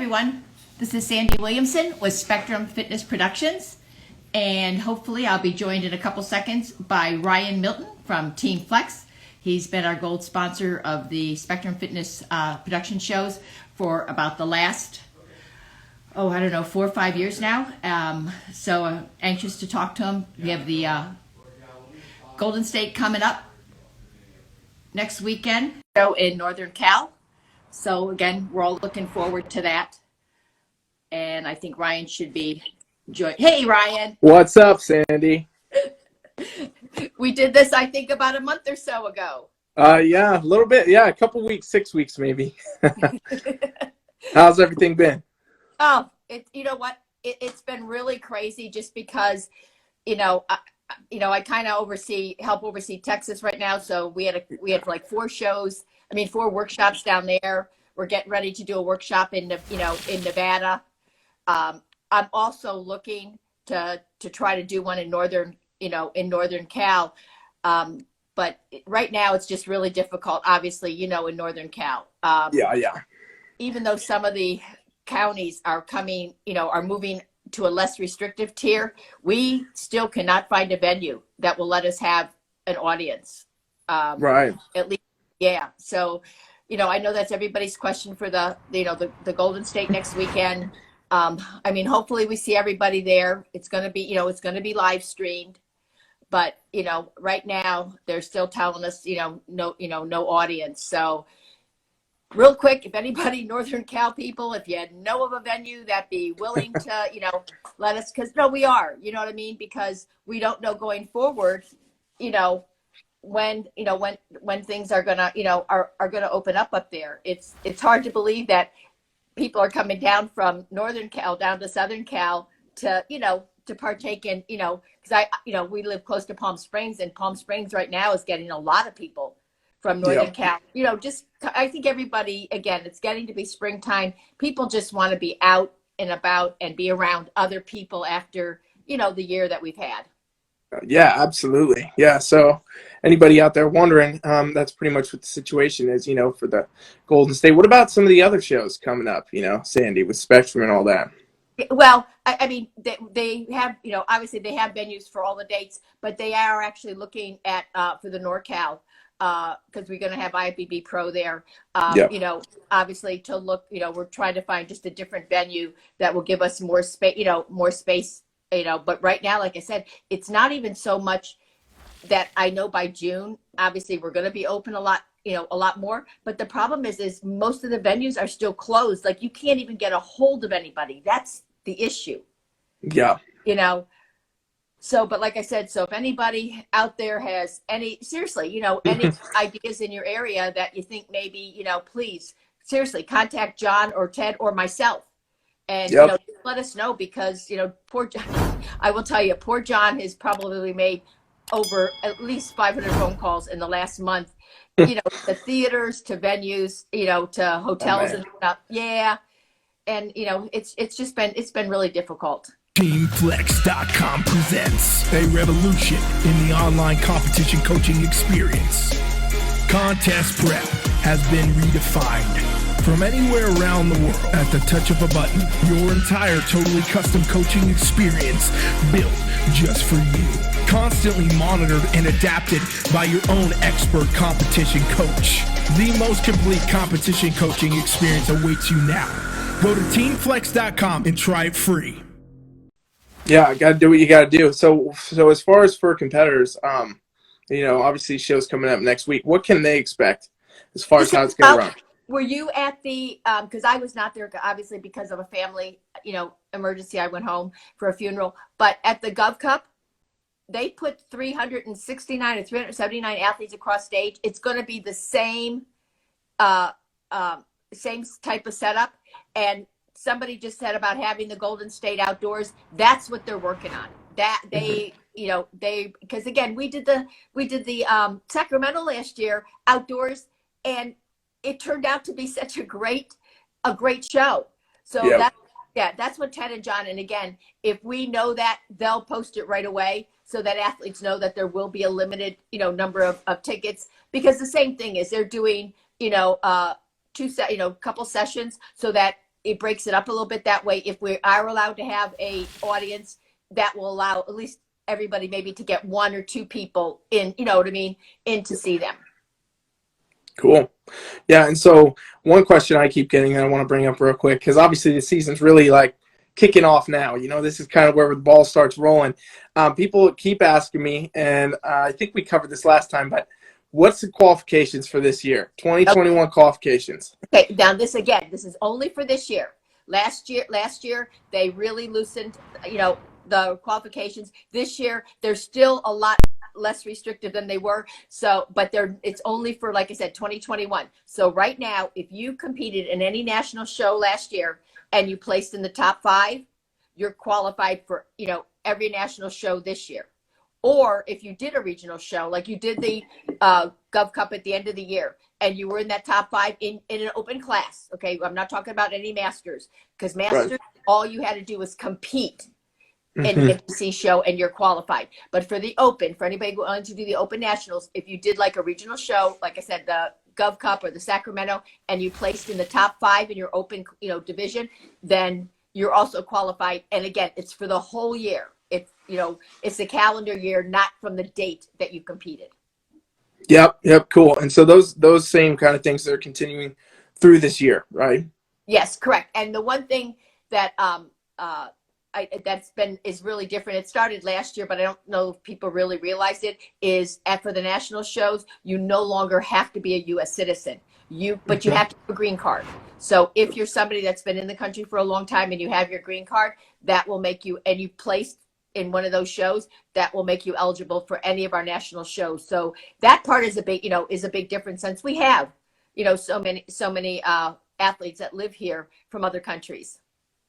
everyone. This is Sandy Williamson with Spectrum Fitness Productions, and hopefully I'll be joined in a couple seconds by Ryan Milton from Team Flex. He's been our gold sponsor of the Spectrum Fitness production shows for about the last, 4 or 5 years now. So anxious to talk to him. We have the Golden State coming up next weekend in Northern Cal. So again, we're all looking forward to that. And I think Ryan should be joined. Hey, Ryan. What's up, Sandy? We did this, I think, about a month or so ago. Yeah, a little bit. Yeah, a couple weeks, 6 weeks maybe. How's everything been? Oh, you know what? It's been really crazy just because, I kind of help oversee Texas right now. So we had like 4 workshops down there. We're getting ready to do a workshop in Nevada. I'm also looking to try to do one in Northern Cal. But right now it's just really difficult, obviously, in Northern Cal. Yeah. Even though some of the counties are moving to a less restrictive tier, we still cannot find a venue that will let us have an audience. Right. At least, yeah. So, I know that's everybody's question for the Golden State next weekend. Hopefully we see everybody there. It's going to be live streamed, but, right now they're still telling us, no audience. So real quick, if anybody Northern Cal people, if you know of a venue that'd be willing to, let us, we are, you know what I mean? Because we don't know going forward, when things are gonna, are gonna open up there. It's hard to believe that people are coming down from Northern Cal down to Southern Cal to partake in, because we live close to Palm Springs, and Palm Springs right now is getting a lot of people from Northern Cal. I think everybody, again, it's getting to be springtime. People just want to be out and about and be around other people after, the year that we've had. Yeah, absolutely. Yeah. So anybody out there wondering, that's pretty much what the situation is, for the Golden State. What about some of the other shows coming up, Sandy, with Spectrum and all that? Well, they have, obviously they have venues for all the dates, but they are actually looking at, for the NorCal, because we're going to have IFBB Pro there, obviously to look, we're trying to find just a different venue that will give us more space, but right now, like I said, it's not even so much that I know by June, obviously we're going to be open a lot more, but the problem is most of the venues are still closed. Like you can't even get a hold of anybody. That's the issue. Yeah. So, but like I said, so if anybody out there has any ideas in your area that you think maybe, please seriously contact John or Ted or myself. And, let us know because, poor John, I will tell you, poor John has probably made over at least 500 phone calls in the last month, to theaters, to venues, to hotels and stuff. Yeah. And, it's been really difficult. TeamFlex.com presents a revolution in the online competition coaching experience. Contest prep has been redefined. From anywhere around the world, at the touch of a button, your entire totally custom coaching experience built just for you. Constantly monitored and adapted by your own expert competition coach. The most complete competition coaching experience awaits you now. Go to TeamFlex.com and try it free. Yeah, got to do what you got to do. So as far as for competitors, obviously shows coming up next week. What can they expect as far as how it's going to run? Were you at the, because I was not there, obviously, because of a family, emergency. I went home for a funeral. But at the Gov Cup, they put 369 or 379 athletes across stage. It's going to be the same type of setup. And somebody just said about having the Golden State outdoors. That's what they're working on. That they, because again, we did the Sacramento last year outdoors, and it turned out to be such a great show. So that's what Ted and John, and again, if we know that, they'll post it right away so that athletes know that there will be a limited, number of tickets, because the same thing is they're doing, couple sessions so that it breaks it up a little bit that way. If we are allowed to have a audience, that will allow at least everybody maybe to get one or two people in, you know what I mean, in to see them. Cool. Yeah. And so one question I keep getting that I want to bring up real quick, because obviously the season's really like kicking off now. You know, this is kind of where the ball starts rolling. People keep asking me, and I think we covered this last time, but what's the qualifications for this year? 2021 qualifications. Okay. Now this is only for this year. Last year they really loosened, you know, the qualifications. This year they're still a lot less restrictive than they were. So, but it's only for, like I said, 2021. So right now, if you competed in any national show last year and you placed in the top 5, you're qualified for, you know, every national show this year. Or if you did a regional show, like you did the Gov Cup at the end of the year, and you were in that top 5 in an open class. Okay. I'm not talking about any masters, because masters, right, all you had to do was compete in the NBC show and you're qualified. But for the open, for anybody going to do the open nationals, if you did like a regional show, like I said, the Gov Cup or the Sacramento, and you placed in the top 5 in your open, you know, division, then you're also qualified. And again, it's for the whole year. It's, you know, it's the calendar year, not from the date that you competed. Yep. Cool. And so those same kind of things are continuing through this year, right? Yes, correct. And the one thing that is really different. It started last year, but I don't know if people really realized it, is for the national shows, you no longer have to be a U.S. citizen. But you have to have a green card. So if you're somebody that's been in the country for a long time and you have your green card, that will make you, and you placed in one of those shows, that will make you eligible for any of our national shows. So that part is a big difference, since we have, you know, so many athletes that live here from other countries.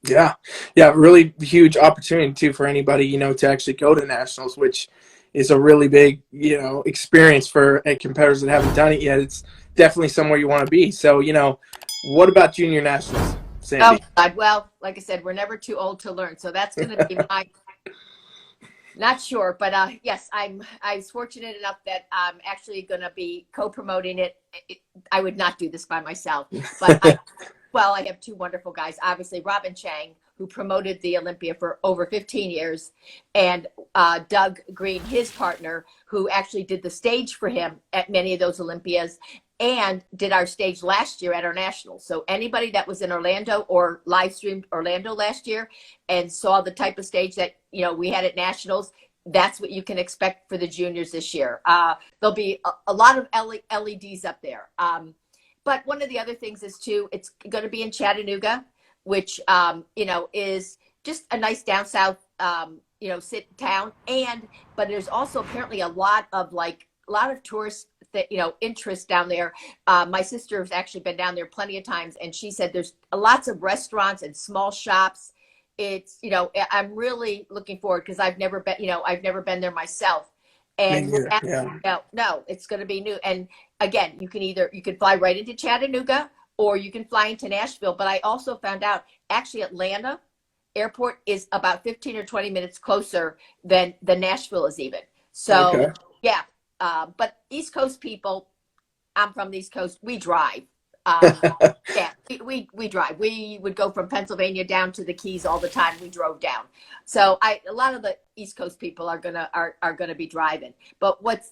Yeah. Really huge opportunity too for anybody, you know, to actually go to nationals, which is a really big, you know, experience for competitors that haven't done it yet. It's definitely somewhere you want to be. So, you know, what about junior nationals, Sandy? Oh God. Well, like I said, we're never too old to learn. So that's going to be not sure, but yes, I was fortunate enough that I'm actually going to be co-promoting it. I would not do this by myself, but I have 2 wonderful guys. Obviously, Robin Chang, who promoted the Olympia for over 15 years, and Doug Green, his partner, who actually did the stage for him at many of those Olympias and did our stage last year at our nationals. So anybody that was in Orlando or live streamed Orlando last year and saw the type of stage that, you know, we had at nationals, that's what you can expect for the juniors this year. There'll be a lot of LEDs up there. But one of the other things is too, it's going to be in Chattanooga, which, you know, is just a nice down south, you know, town. But there's also apparently a lot of tourists that, you know, interest down there. My sister has actually been down there plenty of times, and she said there's lots of restaurants and small shops. It's, you know, I'm really looking forward, because I've never been there myself. And no, it's going to be new. And again, you can fly right into Chattanooga, or you can fly into Nashville. But I also found out actually Atlanta airport is about 15 or 20 minutes closer than Nashville is even. So yeah. But East Coast people, I'm from the East Coast, we drive. Yeah, we drive. We would go from Pennsylvania down to the Keys all the time. We drove down. So a lot of the East Coast people are gonna be driving. But what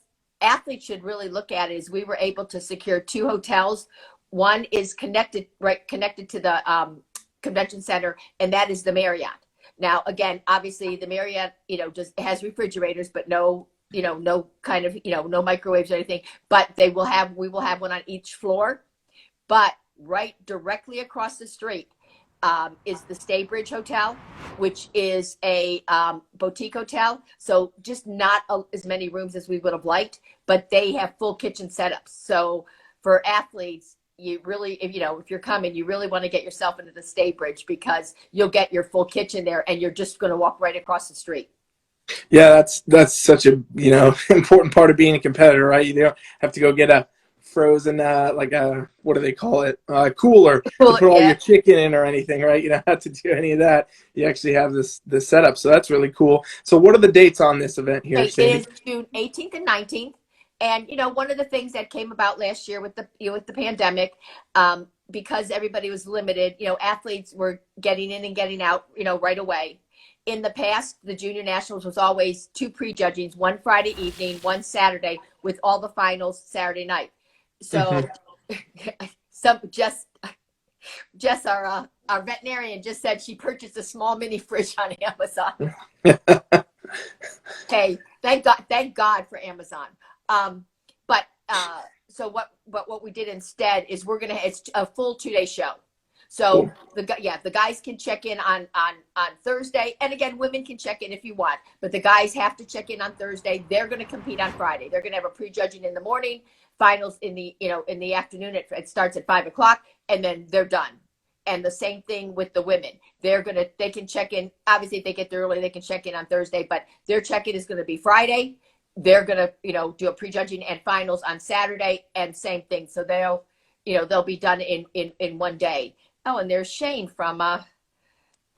athletes should really look at is we were able to secure 2 hotels. One is connected to the convention center, and that is the Marriott. Now, again, obviously the Marriott, you know, just has refrigerators, but no kind of, you know, no microwaves or anything. But we will have one on each floor. But right directly across the street is the Staybridge Hotel, which is a boutique hotel. So just not as many rooms as we would have liked, but they have full kitchen setups. So for athletes, you really, if you're coming, you really want to get yourself into the Staybridge, because you'll get your full kitchen there, and you're just going to walk right across the street. Yeah, that's such a, you know, important part of being a competitor, right? You don't have to go get a frozen what do they call it, cooler to put all your chicken in or anything, right? You don't have to do any of that. You actually have this setup, so that's really cool. So what are the dates on this event here, It Sandy? is June 18th and 19th. And, you know, one of the things that came about last year with the pandemic, because everybody was limited, athletes were getting in and getting out, right away. In the past, the Junior Nationals was always 2 prejudgings, one Friday evening, one Saturday, with all the finals Saturday night. So, some Jess, our veterinarian, just said she purchased a small mini fridge on Amazon. Hey, thank God for Amazon. So what we did instead is it's a full 2-day show. So the guys can check in on Thursday, and again, women can check in if you want, but the guys have to check in on Thursday. They're going to compete on Friday. They're going to have a prejudging in the morning, finals in the afternoon. It starts at 5:00, and then they're done. And the same thing with the women. They can check in. Obviously, if they get there early, they can check in on Thursday, but their check-in is going to be Friday. They're going to, do a prejudging and finals on Saturday, and same thing. So they'll be done in one day. Oh, and there's Shane from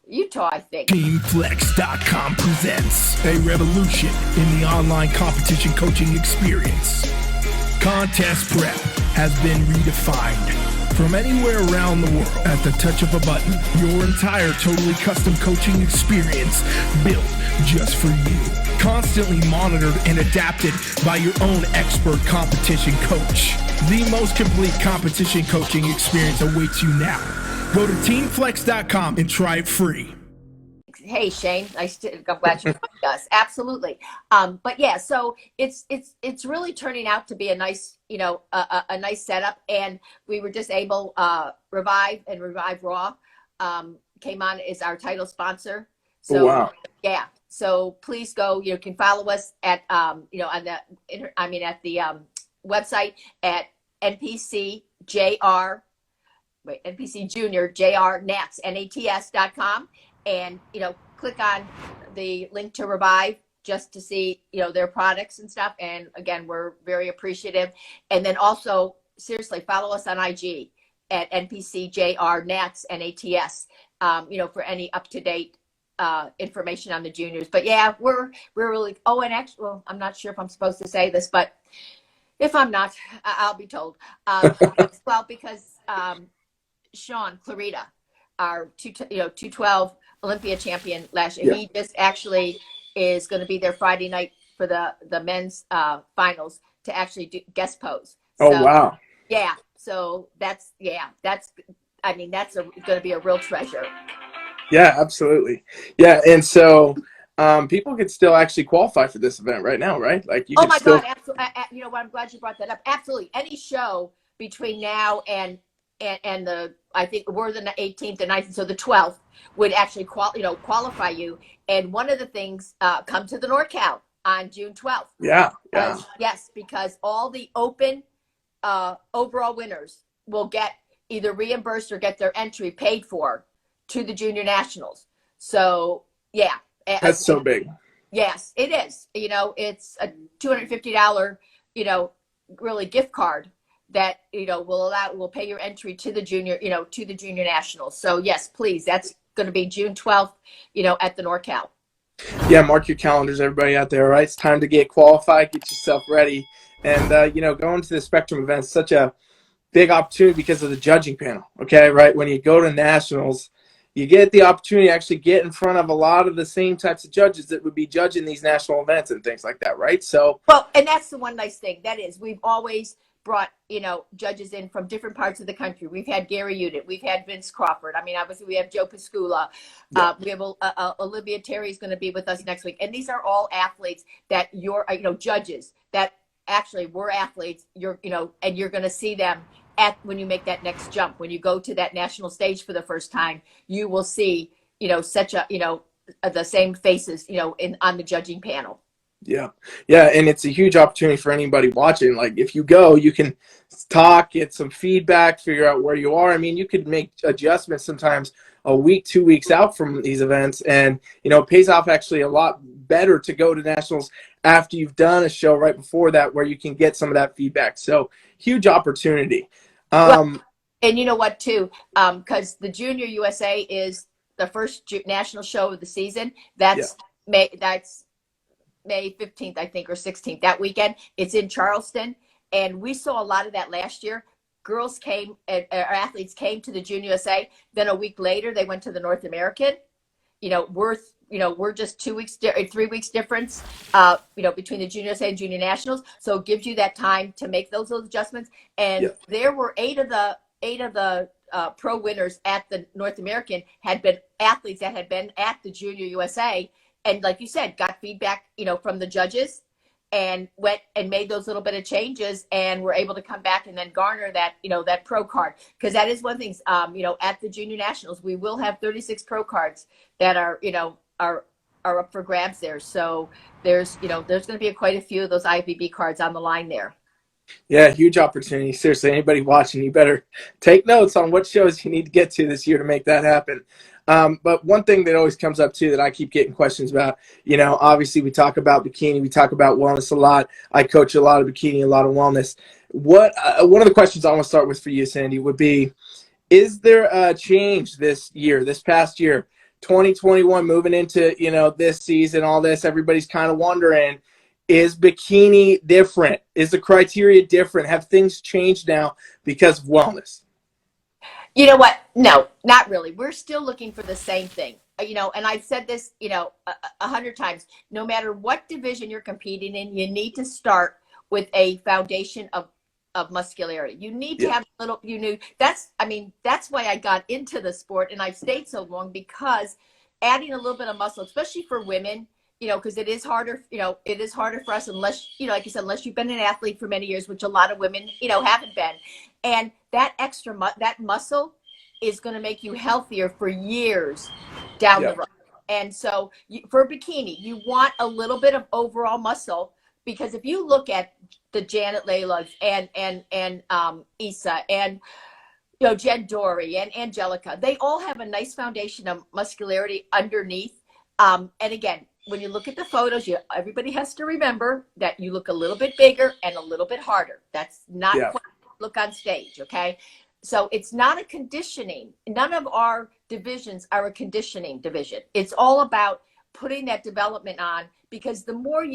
Utah, I think. TeamFlex.com presents a revolution in the online competition coaching experience. Contest prep has been redefined. From anywhere around the world, at the touch of a button, your entire totally custom coaching experience built just for you. Constantly monitored and adapted by your own expert competition coach. The most complete competition coaching experience awaits you now. Go to TeamFlex.com and try it free. Hey, Shane, I'm glad you joined us. Absolutely. But yeah, so it's really turning out to be a nice, a nice setup. And we were just able, Revive and Revive Raw came on as our title sponsor. So wow. Yeah. So please go, you can follow us at, on the, at the website at NPC Junior JR Nats, NATS.com. And, click on the link to Revive just to see, their products and stuff. And again, we're very appreciative. And then also, seriously, follow us on IG at NPCJR Nats, NATS, for any up-to-date information on the juniors. But yeah, we're really, and actually, well, I'm not sure if I'm supposed to say this, but if I'm not, I'll be told. Well, because Sean Clarita, our 212 Olympia champion last year, he just actually is going to be there Friday night for the men's finals to actually do guest pose. Oh, wow. Yeah. So that's going to be a real treasure. Yeah, absolutely. Yeah. And so people could still actually qualify for this event right now, right? Like, God, absolutely. You know what? I'm glad you brought that up. Absolutely. Any show between now and I think we're the 18th and 19th, so the 12th would actually qualify you. And one of the things, come to the NorCal on June 12th. Yeah. Yes, because all the open overall winners will get either reimbursed or get their entry paid for to the Junior Nationals. So yeah. That's so big. Yes, it is. It's a $250, really gift card that will pay your entry to the junior nationals. So yes, please, that's going to be June 12th, at the NorCal. Yeah, mark your calendars, everybody out there. All right, it's time to get qualified, get yourself ready, and going to the Spectrum event is such a big opportunity because of the judging panel. Okay, right, when you go to nationals, you get the opportunity to actually get in front of a lot of the same types of judges that would be judging these national events and things like that, right? So and that's the one nice thing. That is, we've always brought judges in from different parts of the country. We've had Gary Udit, we've had Vince Crawford. I mean, obviously we have Joe Piscula. We have Olivia Terry is going to be with us next week, and these are all athletes that you're judges that actually were athletes. And you're going to see them when you make that next jump. When you go to that national stage for the first time, you will see such a the same faces on the judging panel. Yeah, and it's a huge opportunity for anybody watching. Like, if you go, you can talk, get some feedback, figure out where you are. I mean, you could make adjustments sometimes a week, 2 weeks out from these events, and it pays off actually a lot better to go to nationals after you've done a show right before that, where you can get some of that feedback. So huge opportunity. And you know what too, because the Junior USA is the first national show of the season. That's May 15th, I think, or 16th, that weekend. It's in Charleston. And we saw a lot of that last year. girls came, our athletes came to the Junior USA. Then a week later, they went to the North American. We're just 3 weeks difference, between the Junior USA and Junior Nationals. So it gives you that time to make those little adjustments. And there were eight of the pro winners at the North American had been athletes that had been at the Junior USA. And like you said, got feedback, from the judges, and went and made those little bit of changes, and were able to come back and then garner that, that pro card. Because that is one thing, at the Junior Nationals, we will have 36 pro cards that are up for grabs there. So there's going to be quite a few of those IFBB cards on the line there. Yeah, huge opportunity. Seriously, anybody watching, you better take notes on what shows you need to get to this year to make that happen. But one thing that always comes up too that I keep getting questions about, obviously we talk about bikini, we talk about wellness a lot. I coach a lot of bikini, a lot of wellness. One of the questions I want to start with for you, Sandy, would be, is there a change this past year, 2021, moving into, this season, all this, everybody's kind of wondering, is bikini different? Is the criteria different? Have things changed now because of wellness? You know what? No, not really. We're still looking for the same thing. And I've said this, 100 times. No matter what division you're competing in, you need to start with a foundation of muscularity. You need to have a little. That's why I got into the sport, and I've stayed so long, because adding a little bit of muscle, especially for women, because it is harder. It is harder for us unless, like you said, unless you've been an athlete for many years, which a lot of women, haven't been. And that extra that muscle is going to make you healthier for years down the road. And so for bikini, you want a little bit of overall muscle, because if you look at the Janet Laylas and Issa and Jen Dory and Angelica, they all have a nice foundation of muscularity underneath. And again, when you look at the photos, everybody has to remember that you look a little bit bigger and a little bit harder. That's not quite look on stage, okay? So it's not a conditioning. None of our divisions are a conditioning division. It's all about putting that development on, because the more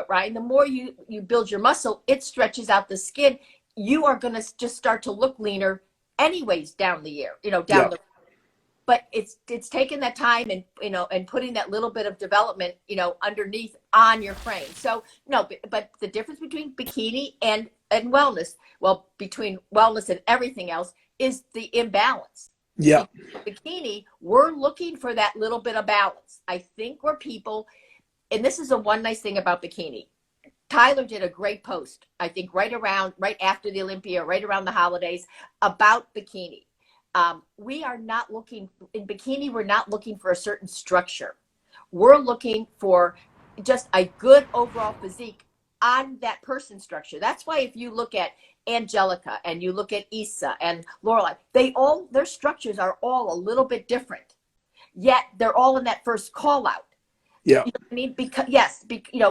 Ryan, the more you build your muscle, it stretches out the skin. You are going to just start to look leaner anyways down the year, but it's taking that time and, and putting that little bit of development, underneath on your frame. So no, but the difference between bikini and wellness, between wellness and everything else, is the imbalance. Yeah. Bikini, we're looking for that little bit of balance. I think we're people, and this is the one nice thing about bikini. Tyler did a great post, I think right after the Olympia, right around the holidays, about bikini. We are not looking in bikini. We're not looking for a certain structure. We're looking for just a good overall physique on that person's structure. That's why if you look at Angelica and you look at Issa and Lorelai, their structures are all a little bit different, yet they're all in that first call out. Yeah. You know what I mean?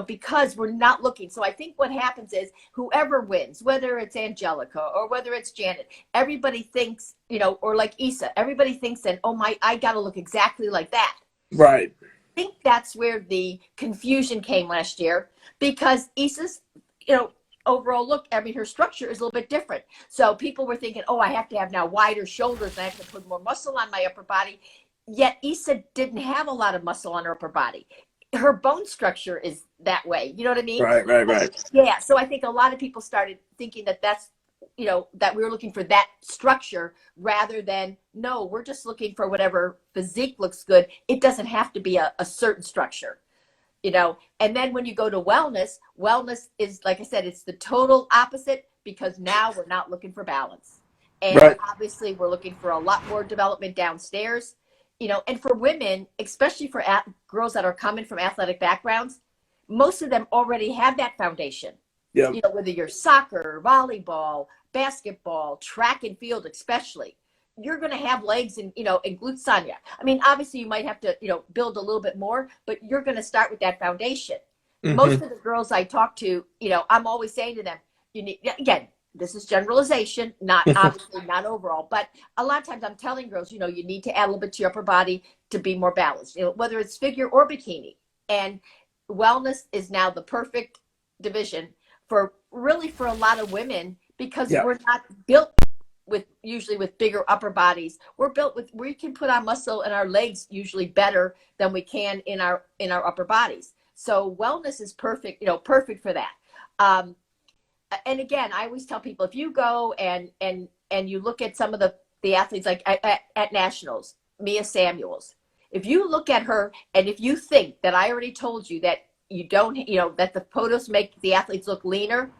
Because we're not looking. So I think what happens is whoever wins, whether it's Angelica or whether it's Janet, everybody thinks, or like Issa, everybody thinks that, I got to look exactly like that. Right. I think that's where the confusion came last year, because Issa's, overall look, her structure is a little bit different. So people were thinking, I have to have now wider shoulders and I have to put more muscle on my upper body. Yet Issa didn't have a lot of muscle on her upper body. Her bone structure is that way. You know what I mean? Right. Yeah. So I think a lot of people started thinking that's, that we were looking for that structure, rather than, no, we're just looking for whatever physique looks good. It doesn't have to be a certain structure, And then when you go to wellness is, like I said, it's the total opposite, because now we're not looking for balance. And obviously we're looking for a lot more development downstairs. And for women, especially for girls that are coming from athletic backgrounds, most of them already have that foundation. Yeah. Whether you're soccer, volleyball, basketball, track and field, especially, you're going to have legs and, and glutes on you. I mean, obviously you might have to, build a little bit more, but you're going to start with that foundation. Mm-hmm. Most of the girls I talk to, I'm always saying to them, you need, again, this is generalization, not obviously not overall, but a lot of times I'm telling girls, you need to add a little bit to your upper body to be more balanced, whether it's figure or bikini. And wellness is now the perfect division for a lot of women, because Yeah. we're not built usually with bigger upper bodies. We're built with, we can put on muscle in our legs usually better than we can in our upper bodies. So wellness is perfect, perfect for that. And again, I always tell people, if you go and you look at some of the athletes, like at nationals, Mia Samuels, if you look at her and if you think that I already told you that you don't, that the photos make the athletes look leaner.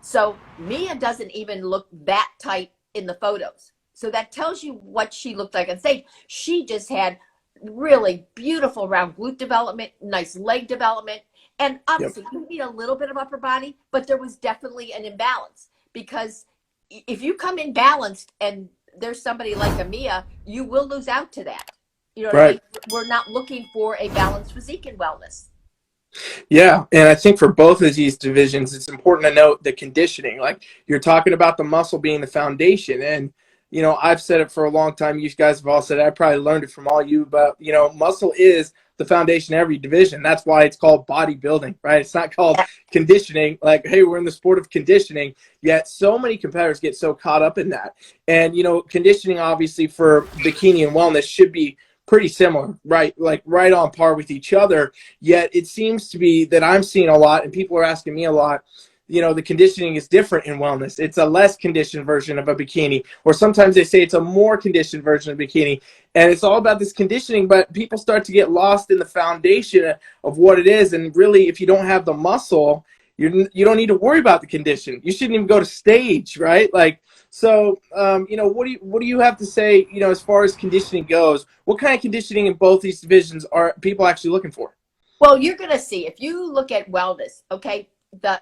So Mia doesn't even look that tight in the photos. So that tells you what she looked like on stage. She just had really beautiful round glute development, nice leg development. And obviously you need a little bit of upper body, but there was definitely an imbalance, because if you come in balanced and there's somebody like a Mia, you will lose out to that. You know what I mean? We're not looking for a balanced physique in wellness. Yeah, and I think for both of these divisions, it's important to note the conditioning. Like, you're talking about the muscle being the foundation, and I've said it for a long time. You guys have all said it. I probably learned it from all you, but muscle is the foundation of every division. That's why it's called bodybuilding, right? It's not called conditioning. Like, hey, we're in the sport of conditioning. Yet so many competitors get so caught up in that. And conditioning, obviously, for bikini and wellness should be pretty similar, right? Like right on par with each other. Yet it seems to be that I'm seeing a lot, and people are asking me a lot, the conditioning is different in wellness. It's a less conditioned version of a bikini, or sometimes they say it's a more conditioned version of bikini. And it's all about this conditioning, but people start to get lost in the foundation of what it is. And really, if you don't have the muscle, you don't need to worry about the condition. You shouldn't even go to stage, right? Like, so, what do you have to say, as far as conditioning goes? What kind of conditioning in both these divisions are people actually looking for? Well, you're going to see, if you look at wellness, okay,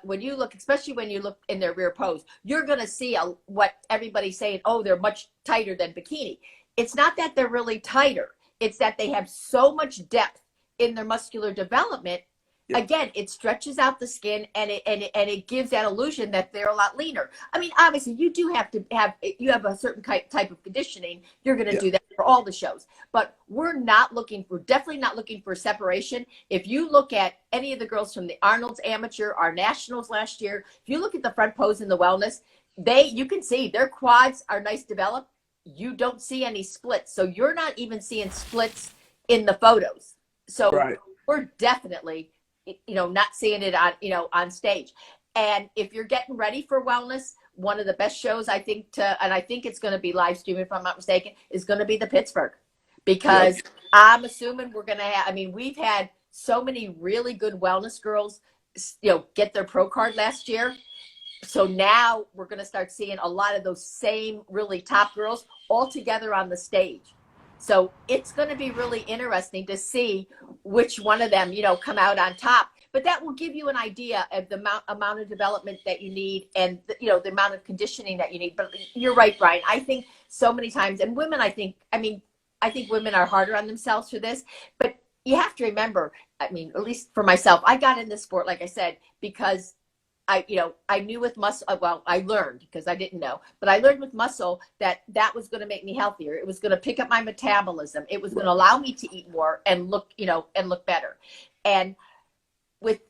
when you look, especially when you look in their rear pose, you're going to see what everybody's saying, oh, they're much tighter than bikini. It's not that they're really tighter. It's that they have so much depth in their muscular development. Yep. Again, it stretches out the skin, and it gives that illusion that they're a lot leaner. I mean, obviously, you do have to have a certain type of conditioning. You're going to do that for all the shows, but we're definitely not looking for separation. If you look at any of the girls from the Arnold's Amateur, our nationals last year, if you look at the front pose in the wellness, you can see their quads are nice developed. You don't see any splits, so you're not even seeing splits in the photos. So we're definitely not seeing it on stage. And if you're getting ready for wellness, one of the best shows I think and I think it's going to be live streaming if I'm not mistaken, is going to be the Pittsburgh, because I'm assuming we're going to have, we've had so many really good wellness girls, get their pro card last year. So now we're going to start seeing a lot of those same really top girls all together on the stage. So it's going to be really interesting to see which one of them, come out on top. But that will give you an idea of the amount of development that you need, and the amount of conditioning that you need. But you're right, Brian. I think so many times, and women, I think women are harder on themselves for this. But you have to remember, at least for myself, I got in this sport, like I said, because I knew with muscle, well, I learned, because I didn't know, but I learned with muscle that was going to make me healthier. It was going to pick up my metabolism. It was going to allow me to eat more and look better. And with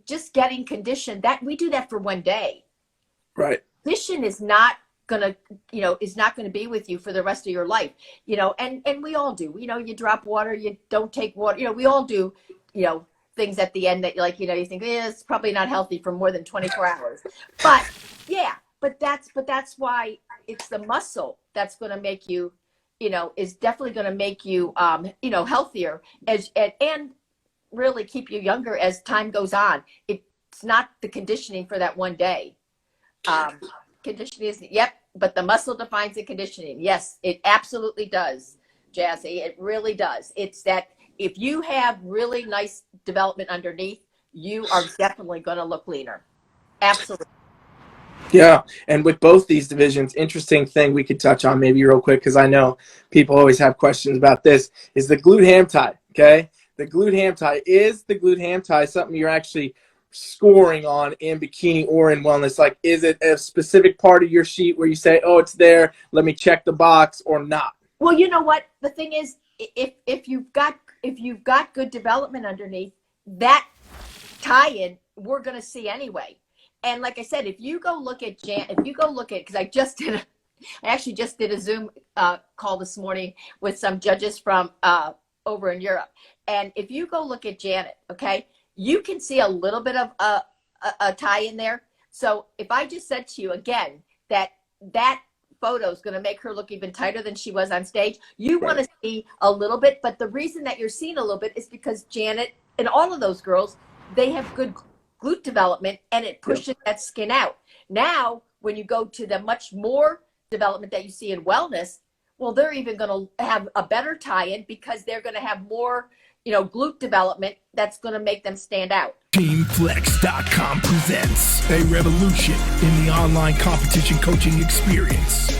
just getting conditioned, that we do that for one day. Right. Condition is not going to be with you for the rest of your life, and we all do, you drop water, you don't take water, we all do, things at the end that you think it's probably not healthy for more than 24 hours. But that's why it's the muscle that's going to make you, is definitely going to make you, healthier and really keep you younger as time goes on. It's not the conditioning for that one day. Conditioning is, but the muscle defines the conditioning. Yes, it absolutely does, Jazzy. It really does. It's that if you have really nice development underneath, you are definitely going to look leaner. Absolutely. Yeah, and with both these divisions, interesting thing we could touch on maybe real quick, because I know people always have questions about this, is the glute ham tie, okay? The glute ham tie. Is the glute ham tie something you're actually scoring on in bikini or in wellness? Like, is it a specific part of your sheet where you say, oh, it's there, let me check the box, or not? Well, you know what? The thing is, if you've got good development underneath, that tie-in we're going to see anyway. And like I said, if you go look at because I actually just did a Zoom call this morning with some judges from over in Europe. And if you go look at Janet, okay, you can see a little bit of a tie in there. So if I just said to you again that photo is going to make her look even tighter than she was on stage, you want to see a little bit. But the reason that you're seeing a little bit is because Janet and all of those girls, they have good glute development, and it pushes that skin out. Now, when you go to the much more development that you see in wellness, well, they're even going to have a better tie-in because they're going to have more, glute development that's going to make them stand out. TeamFlex.com presents a revolution in the online competition coaching experience.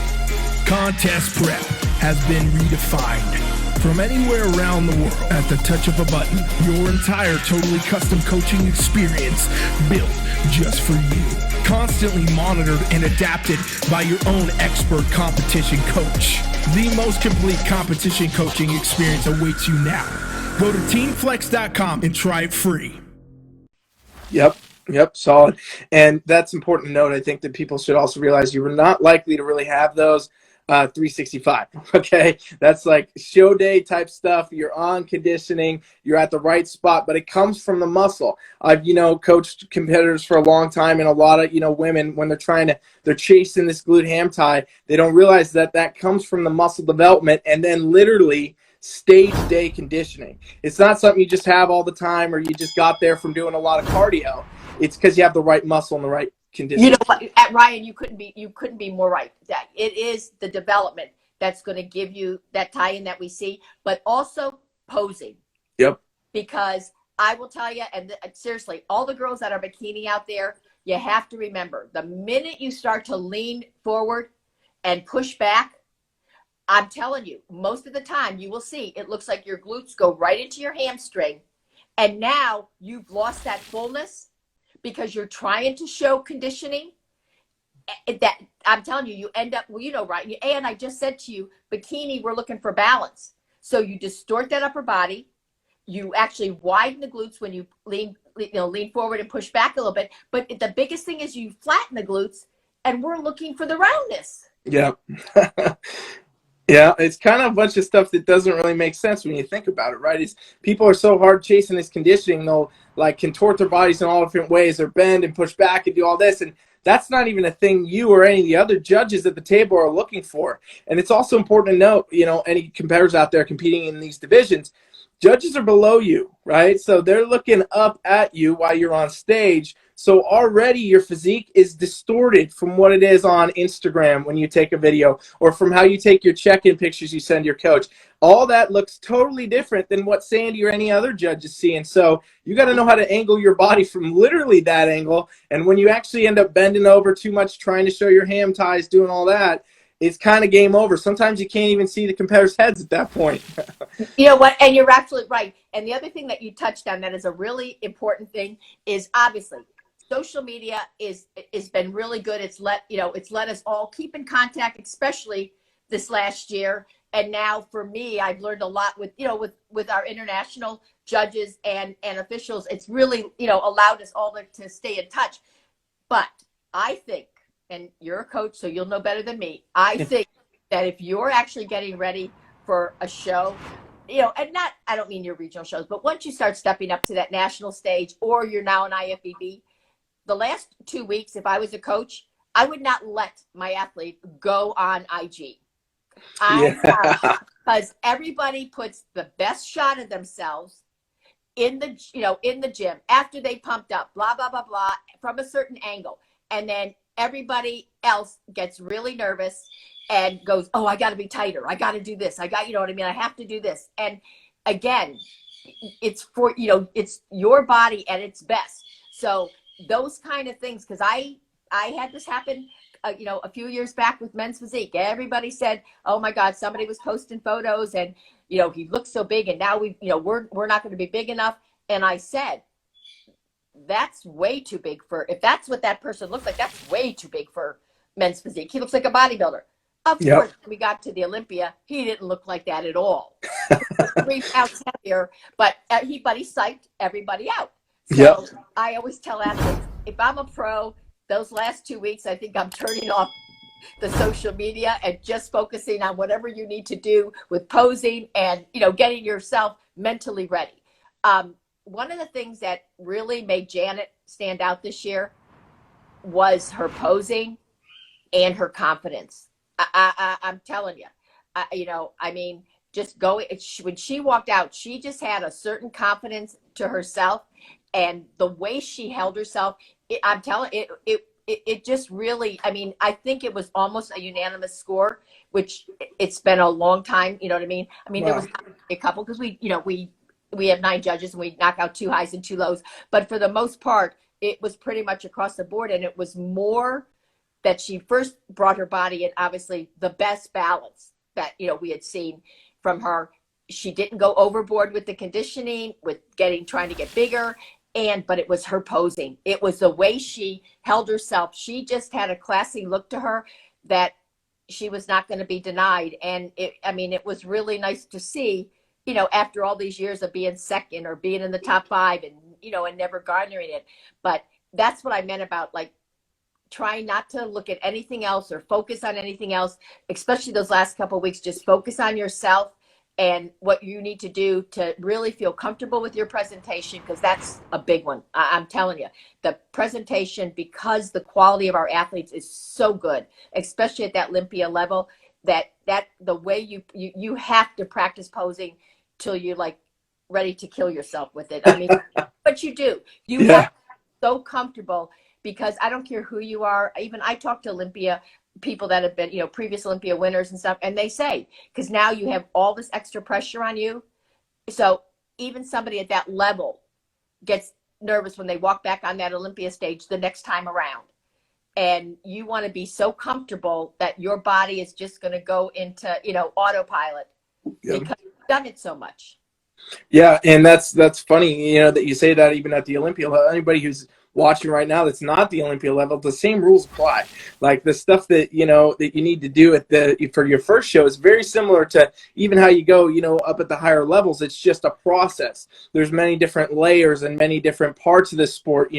Contest prep has been redefined. From anywhere around the world, at the touch of a button, your entire totally custom coaching experience built just for you. Constantly monitored and adapted by your own expert competition coach. The most complete competition coaching experience awaits you now. Go to TeamFlex.com and try it free. Yep, solid. And that's important to note. I think that people should also realize you were not likely to really have those 365. Okay, that's like show day type stuff. You're on conditioning, you're at the right spot, but it comes from the muscle. I've coached competitors for a long time, and a lot of women, when they're chasing this glute ham tie, they don't realize that comes from the muscle development and then literally stage day conditioning. It's not something you just have all the time, or you just got there from doing a lot of cardio. It's because you have the right muscle and the right condition. You know what, Ryan, you couldn't be more right. That it is the development that's going to give you that tie-in that we see, but also posing. Yep. Because I will tell you, and seriously, all the girls that are bikini out there, you have to remember, the minute you start to lean forward and push back, I'm telling you, most of the time you will see it looks like your glutes go right into your hamstring, and now you've lost that fullness because you're trying to show conditioning. That I'm telling you, you end up, right? And I just said to you, bikini, we're looking for balance. So you distort that upper body. You actually widen the glutes when you lean forward and push back a little bit. But the biggest thing is you flatten the glutes, and we're looking for the roundness. Yeah. Yeah, it's kind of a bunch of stuff that doesn't really make sense when you think about it, right? People are so hard chasing this conditioning, they'll like contort their bodies in all different ways, or bend and push back and do all this, and that's not even a thing you or any of the other judges at the table are looking for. And it's also important to note, any competitors out there competing in these divisions, judges are below you, right? So they're looking up at you while you're on stage. So already your physique is distorted from what it is on Instagram when you take a video, or from how you take your check-in pictures you send your coach. All that looks totally different than what Sandy or any other judge is seeing. So you got to know how to angle your body from literally that angle. And when you actually end up bending over too much, trying to show your ham ties, doing all that, it's kind of game over. Sometimes you can't even see the competitors' heads at that point. You know what? And you're absolutely right. And the other thing that you touched on that is a really important thing is obviously social media is been really good. It's let us all keep in contact, especially this last year. And now for me, I've learned a lot with our international judges and officials. It's really, allowed us all to stay in touch. But I think, and you're a coach, so you'll know better than me, I think that if you're actually getting ready for a show, and I don't mean your regional shows, but once you start stepping up to that national stage, or you're now an IFBB, the last 2 weeks, if I was a coach, I would not let my athlete go on IG. Because everybody puts the best shot of themselves in the gym after they pumped up, blah, blah, blah, blah, from a certain angle. And then everybody else gets really nervous and goes, oh, I got to be tighter. I got to do this. I have to do this. And again, it's for, it's your body at its best. So those kind of things, because I had this happen, a few years back with men's physique. Everybody said, oh my God, somebody was posting photos and, he looks so big, and now we're not going to be big enough. And I said, that's way too big if that's what that person looks like, that's way too big for men's physique. He looks like a bodybuilder. Of course, we got to the Olympia, he didn't look like that at all. 3 pounds heavier, but he psyched everybody out. Yep. So I always tell athletes, if I'm a pro, those last 2 weeks, I think I'm turning off the social media and just focusing on whatever you need to do with posing and, getting yourself mentally ready. One of the things that really made Janet stand out this year was her posing and her confidence. I'm telling you, just going, when she walked out, she just had a certain confidence to herself, and the way she held herself, I'm telling it just really, I think it was almost a unanimous score, which it's been a long time. You know what I mean? Wow. There was a couple, because we have 9 judges and we knock out 2 highs and 2 lows, but for the most part, it was pretty much across the board. And it was more that she first brought her body in, obviously the best balance that, we had seen from her. She didn't go overboard with the conditioning, with trying to get bigger. But it was her posing. It was the way she held herself. She just had a classy look to her that she was not going to be denied. And it was really nice to see, after all these years of being second or being in the top 5 and, and never garnering it. But that's what I meant about, like, trying not to look at anything else or focus on anything else, especially those last couple of weeks. Just focus on yourself and what you need to do to really feel comfortable with your presentation, because that's a big one. I'm telling you, the presentation, because the quality of our athletes is so good, especially at that Olympia level, that the way you have to practice posing till you're like ready to kill yourself with it. But you do. You have to be so comfortable, because I don't care who you are. Even I talk to Olympia people that have been, previous Olympia winners and stuff, and they say, because now you have all this extra pressure on you. So even somebody at that level gets nervous when they walk back on that Olympia stage the next time around. And you want to be so comfortable that your body is just going to go into, autopilot, because you've done it so much. Yeah, and that's funny, that you say that even at the Olympia level. Anybody who's watching right now that's not the Olympia level, the same rules apply. Like the stuff that that you need to do for your first show is very similar to even how you go up at the higher levels. It's just a process. There's many different layers and many different parts of this sport,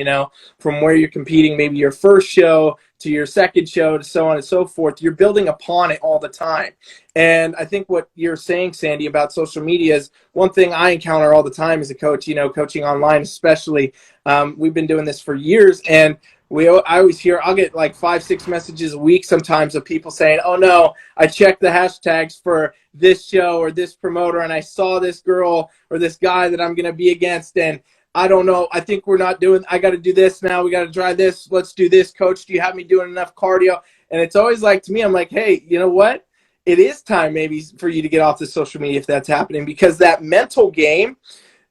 from where you're competing, maybe your first show to your second show to so on and so forth. You're building upon it all the time. And I think what you're saying, Sandy, about social media is one thing I encounter all the time as a coach, coaching online especially. We've been doing this for years, and I always hear, I'll get like 5-6 messages a week sometimes of people saying, oh no, I checked the hashtags for this show or this promoter, and I saw this girl or this guy that I'm going to be against, and I don't know, I think I got to do this now. We got to try this. Let's do this. Coach, do you have me doing enough cardio? And it's always like, to me, I'm like, hey, you know what? It is time maybe for you to get off the social media if that's happening, because that mental game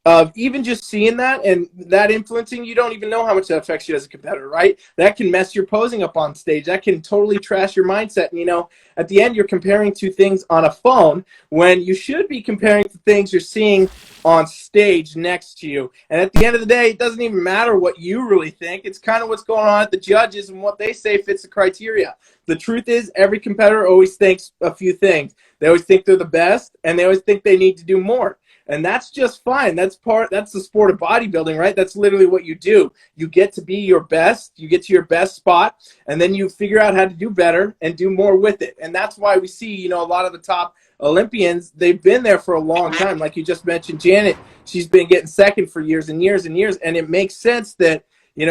of even just seeing that and that influencing, you don't even know how much that affects you as a competitor, right? That can mess your posing up on stage. That can totally trash your mindset. And, at the end, you're comparing two things on a phone when you should be comparing to things you're seeing on stage next to you. And at the end of the day, it doesn't even matter what you really think. It's kind of what's going on at the judges, and what they say fits the criteria. The truth is, every competitor always thinks a few things. They always think they're the best, and they always think they need to do more. And that's just fine. That's the sport of bodybuilding, right? That's literally what you do. You get to be your best. You get to your best spot, and then you figure out how to do better and do more with it. And that's why we see, a lot of the top Olympians, they've been there for a long time. Like you just mentioned, Janet, she's been getting second for years and years and years. And it makes sense that,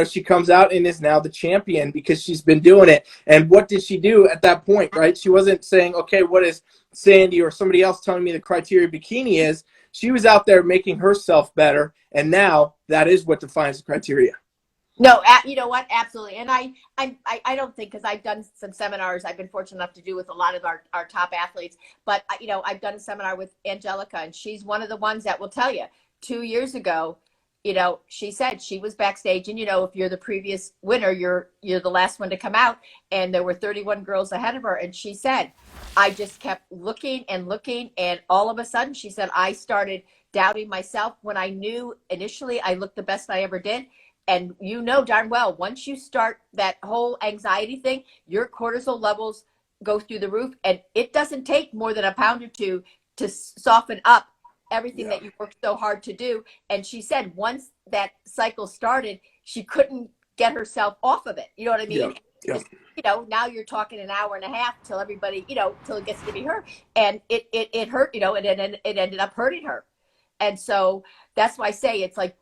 she comes out and is now the champion because she's been doing it. And what did she do at that point, right? She wasn't saying, okay, what is Sandy or somebody else telling me the criteria bikini is? She was out there making herself better, and now that is what defines the criteria. No, you know what? Absolutely. And I don't think, because I've done some seminars I've been fortunate enough to do with a lot of our top athletes, but I've done a seminar with Angelica, and she's one of the ones that will tell you 2 years ago, she said she was backstage, and if you're the previous winner, you're the last one to come out, and there were 31 girls ahead of her, and she said, I just kept looking and looking, and all of a sudden, she said, I started doubting myself when I knew initially I looked the best I ever did. And darn well, once you start that whole anxiety thing, your cortisol levels go through the roof, and it doesn't take more than a pound or two to soften up everything that you worked so hard to do. And she said once that cycle started, she couldn't get herself off of it. You know what I mean? Yeah. Now you're talking an hour and a half till everybody, till it gets to be her. And it hurt, and it ended up hurting her. And so that's why I say it's like,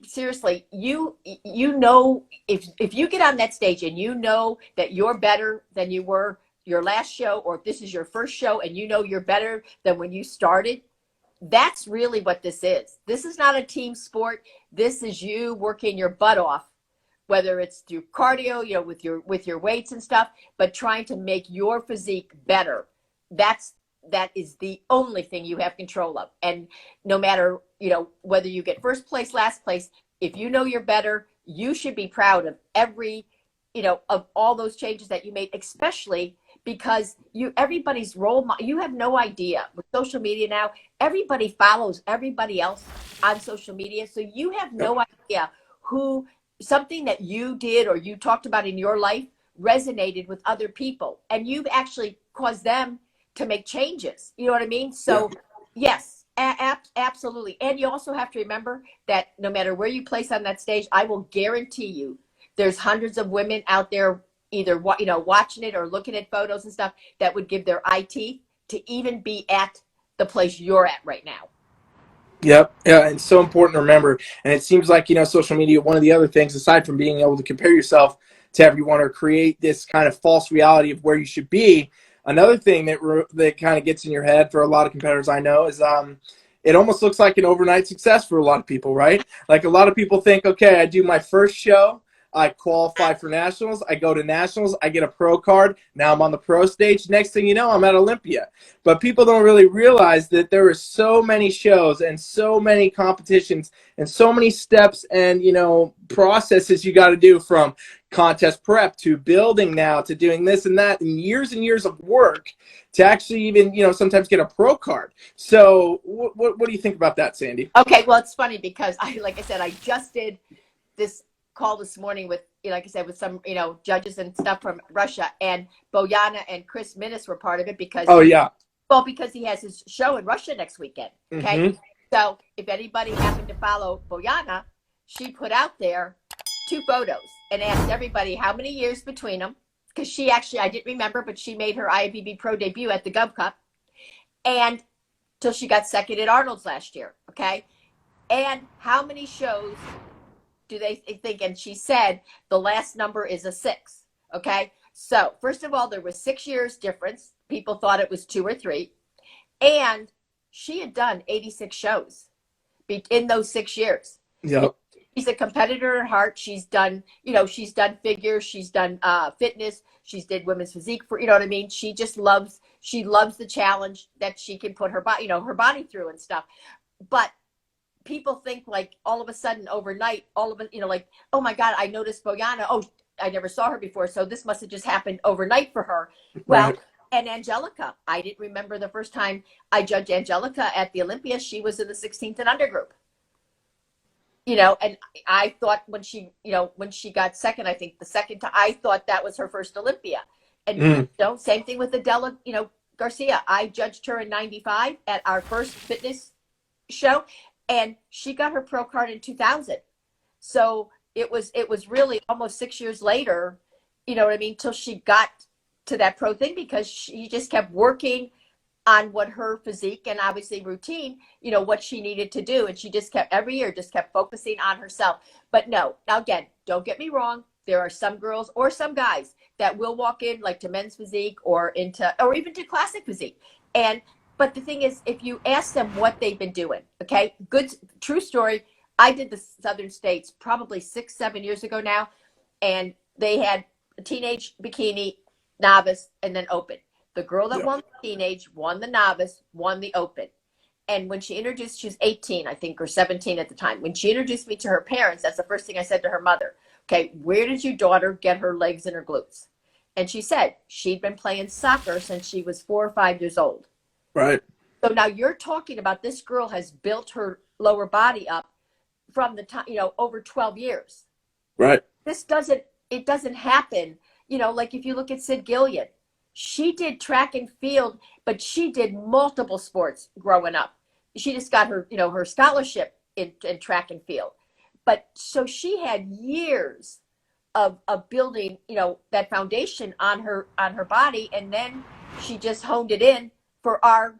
seriously, you know, if you get on that stage and you know that you're better than you were your last show, or if this is your first show and you know you're better than when you started, that's really what this is. This is not a team sport. This is you working your butt off, whether it's through cardio, with your weights and stuff, but trying to make your physique better. That is the only thing you have control of. And no matter, whether you get first place, last place, if you know you're better, you should be proud of every, of all those changes that you made, especially because everybody's role model. You have no idea with social media now, everybody follows everybody else on social media. So you have no idea who something that you did or you talked about in your life resonated with other people, and you've actually caused them to make changes. You know what I mean? So yes, absolutely. And you also have to remember that no matter where you place on that stage, I will guarantee you there's hundreds of women out there either watching it or looking at photos and stuff that would give their eye teeth to even be at the place you're at right now. Yep. Yeah. It's so important to remember. And it seems like, social media, one of the other things, aside from being able to compare yourself to everyone or create this kind of false reality of where you should be, another thing that kind of gets in your head for a lot of competitors I know is it almost looks like an overnight success for a lot of people, right? Like a lot of people think, okay, I do my first show, I qualify for nationals, I go to nationals, I get a pro card, now I'm on the pro stage. Next thing you know, I'm at Olympia. But people don't really realize that there are so many shows and so many competitions and so many steps and, processes you got to do, from contest prep to building now to doing this and that, and years of work to actually even, sometimes get a pro card. So what do you think about that, Sandy? Okay, well, it's funny because like I said, I just did this call this morning with, like I said, with some, judges and stuff from Russia, and Boyana and Chris Minnis were part of it because, because he has his show in Russia next weekend. Okay. Mm-hmm. So if anybody happened to follow Boyana, she put out there 2 photos and asked everybody how many years between them. Cause she actually, I didn't remember, but she made her IFBB pro debut at the Gov Cup and till she got second at Arnold's last year. Okay. And how many shows do they think? And she said the last number is a 6. Okay. So first of all, there was 6 years difference. People thought it was 2 or 3. And she had done 86 shows in those 6 years. Yep. She's a competitor at heart. She's done, she's done figures. She's done fitness. She's did women's physique for, what I mean? She just loves the challenge that she can put her body, her body through and stuff. But people think like all of a sudden overnight, all of it, like, oh my God, I noticed Boyana. Oh, I never saw her before. So this must have just happened overnight for her. Well, right. And Angelica, I didn't remember the first time I judged Angelica at the Olympia. She was in the 16th and under group. And I thought when she got second, I think the second time, I thought that was her first Olympia. And same thing with Adela, Garcia. I judged her in 95 at our first fitness show, and she got her pro card in 2000. So it was really almost 6 years later, till she got to that pro thing, because she just kept working on what her physique and obviously routine, what she needed to do. And she just kept every year focusing on herself. But no, now again, don't get me wrong. There are some girls or some guys that will walk in like to men's physique or even to classic physique. But the thing is, if you ask them what they've been doing, okay, good, true story. I did the Southern States probably 6-7 years ago now. And they had a teenage, bikini, novice, and then open. The girl that won the teenage, won the novice, won the open. And when she introduced, she was 18, I think, or 17 at the time. When she introduced me to her parents, that's the first thing I said to her mother. Okay, where did your daughter get her legs and her glutes? And she said she'd been playing soccer since she was 4 or 5 years old. Right. So now you're talking about this girl has built her lower body up from the time, over 12 years. Right. It doesn't happen. Like if you look at Sid Gillian, she did track and field, but she did multiple sports growing up. she just got her, her scholarship in track and field. But so she had years of building, that foundation on her body, and then she just honed it in for our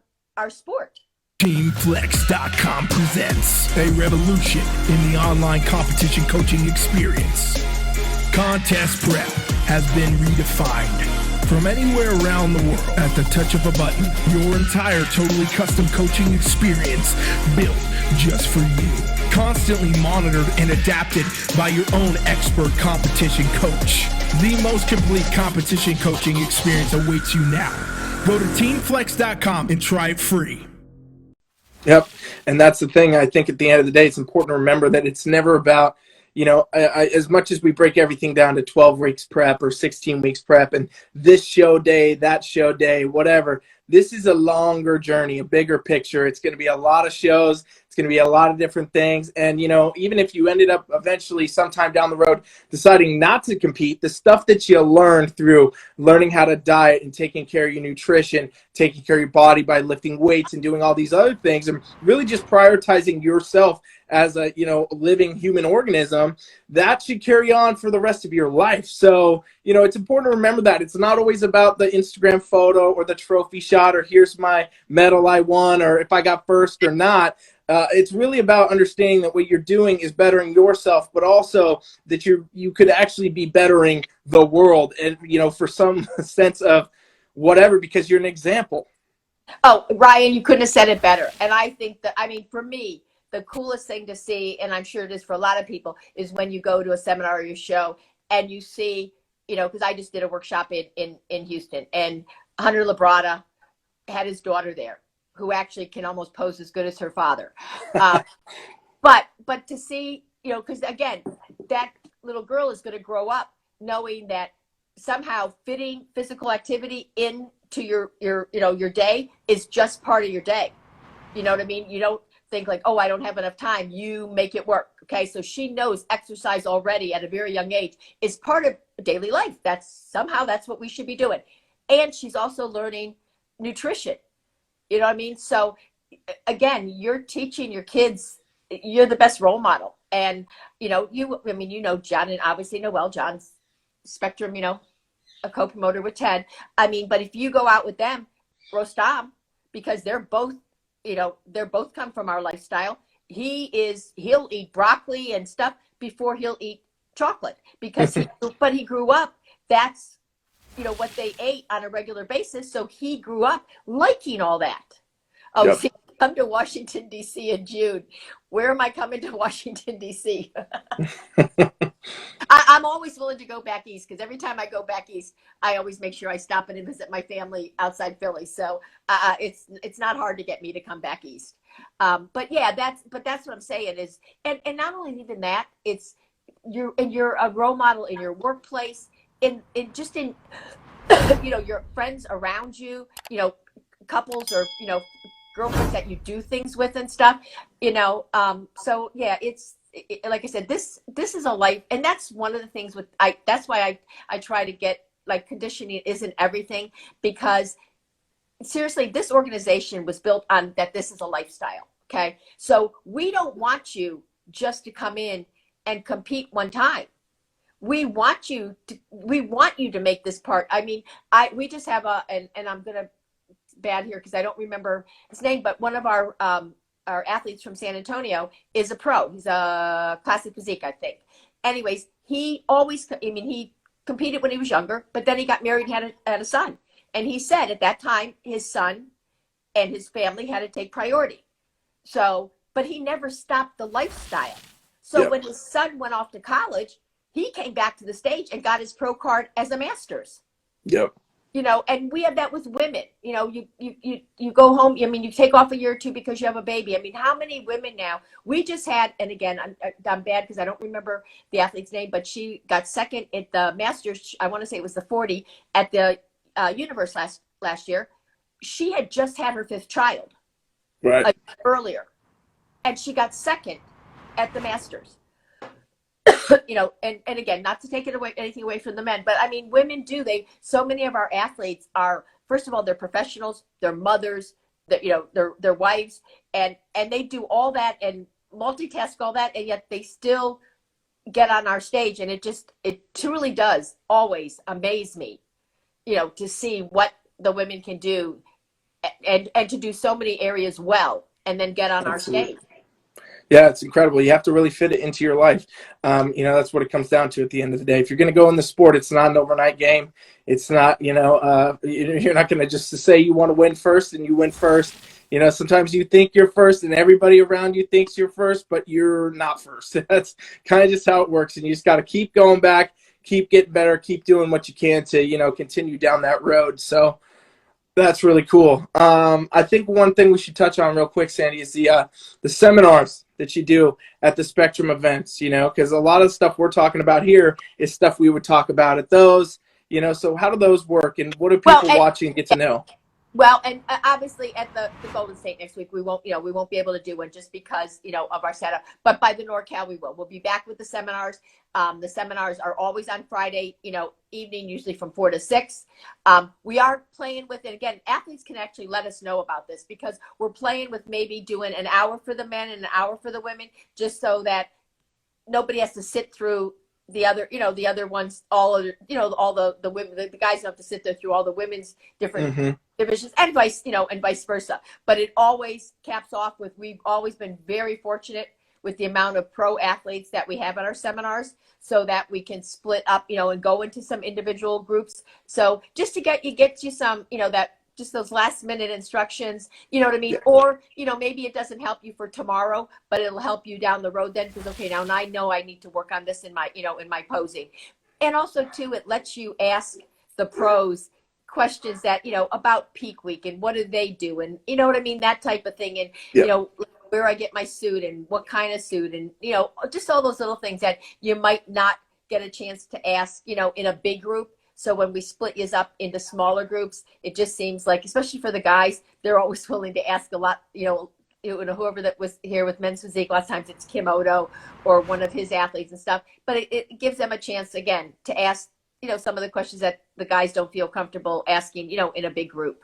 sport. TeamFlex.com presents a revolution in the online competition coaching experience. Contest prep has been redefined. From anywhere around the world, at the touch of a button, your entire totally custom coaching experience built just for you. Constantly monitored and adapted by your own expert competition coach. The most complete competition coaching experience awaits you now. Go to TeamFlex.com and try it free. Yep. And that's the thing. I think at the end of the day, it's important to remember that it's never about, as much as we break everything down to 12 weeks prep or 16 weeks prep and this show day, that show day, whatever, this is a longer journey, a bigger picture. It's going to be a lot of shows. It's going to be a lot of different things. And, even if you ended up eventually sometime down the road deciding not to compete, the stuff that you learned through learning how to diet and taking care of your nutrition, taking care of your body by lifting weights and doing all these other things, and really just prioritizing yourself as a, living human organism, that should carry on for the rest of your life. So, it's important to remember that it's not always about the Instagram photo or the trophy shot or here's my medal I won or if I got first or not. It's really about understanding that what you're doing is bettering yourself, but also that you could actually be bettering the world and, for some sense of whatever, because you're an example. Oh, Ryan, you couldn't have said it better. And I think that, for me, the coolest thing to see, and I'm sure it is for a lot of people, is when you go to a seminar or your show and you see, because I just did a workshop in Houston, and Hunter Labrada had his daughter there, who actually can almost pose as good as her father. But to see, because again, that little girl is going to grow up knowing that somehow fitting physical activity into your day is just part of your day. You know what I mean? You don't think like, oh, I don't have enough time. You make it work. Okay. So she knows exercise already at a very young age is part of daily life. That's what we should be doing. And she's also learning nutrition. You know what I mean? So again, you're teaching your kids, you're the best role model. And, John, and obviously Noel, John's Spectrum, a co-promoter with Ted. But if you go out with them, Rostam, because they're both come from our lifestyle. He'll eat broccoli and stuff before he'll eat chocolate because he grew up. That's, what they ate on a regular basis. So he grew up liking all that. Oh, yep. See, come to Washington, D.C. in June. Where am I coming to Washington, D.C.? I'm always willing to go back east because every time I go back east, I always make sure I stop in and visit my family outside Philly. So it's not hard to get me to come back east. But that's what I'm saying is, and not only even that, it's you're a role model in your workplace, in your friends around you, couples or girlfriends that you do things with and stuff, so yeah, it's like I said, this is a life, and that's one of the things that's why I try to get, like, conditioning isn't everything, because seriously, this organization was built on that this is a lifestyle. Okay, so we don't want you just to come in and compete one time. We want you to make this part. We just have and I'm gonna bad here because I don't remember his name, but one of our athletes from San Antonio is a pro. He's a classic physique, I think. Anyways, he competed when he was younger, but then he got married and had a son. And he said at that time, his son and his family had to take priority. So, but he never stopped the lifestyle. So When his son went off to college, he came back to the stage and got his pro card as a master's. Yep. And we have that with women. You go home. You take off a year or two because you have a baby. How many women now? We just had, and again, I'm bad because I don't remember the athlete's name, but she got second at the Masters. I want to say it was the 40 at the Universe last year. She had just had her fifth child, right, earlier, and she got second at the Masters. And again, not to take anything away from the men, but women do. So many of our athletes are, first of all, they're professionals, they're mothers, their wives, and they do all that and multitask all that, and yet they still get on our stage, and it truly does always amaze me, to see what the women can do, and to do so many areas well, and then get on Absolutely. our stage. Yeah, it's incredible. You have to really fit it into your life. That's what it comes down to at the end of the day. If you're going to go in the sport, it's not an overnight game. It's not, you're not going to just say you want to win first and you win first. Sometimes you think you're first and everybody around you thinks you're first, but you're not first. That's kind of just how it works. And you just got to keep going back, keep getting better, keep doing what you can to, continue down that road. So that's really cool. I think one thing we should touch on real quick, Sandy, is the seminars that you do at the Spectrum events, because a lot of stuff we're talking about here is stuff we would talk about at those, so how do those work, and what do people watching get to know? Well, and obviously at the Golden State next week, we won't be able to do one just because, of our setup, but by the NorCal, we will. We'll be back with the seminars. The seminars are always on Friday, evening, usually from 4 to 6. We are playing with it. Again, athletes can actually let us know about this, because we're playing with maybe doing an hour for the men and an hour for the women, just so that nobody has to sit through the other ones, all the women, the guys don't have to sit there through all the women's different divisions, and vice versa. But it always caps off with, we've always been very fortunate with the amount of pro athletes that we have at our seminars, so that we can split up, and go into some individual groups. So just to get you some, that just those last minute instructions, you know what I mean? Or, maybe it doesn't help you for tomorrow, but it'll help you down the road then, because, okay, now I know I need to work on this in my, in my posing. And also too, it lets you ask the pros questions that, about peak week and what do they do? And you know what I mean? That type of thing. And, where I get my suit and what kind of suit, and, just all those little things that you might not get a chance to ask, in a big group. So when we split you up into smaller groups, it just seems like, especially for the guys, they're always willing to ask a lot, whoever that was here with men's physique, lots of times it's Kim Odo or one of his athletes and stuff, but it gives them a chance again to ask, some of the questions that the guys don't feel comfortable asking, in a big group.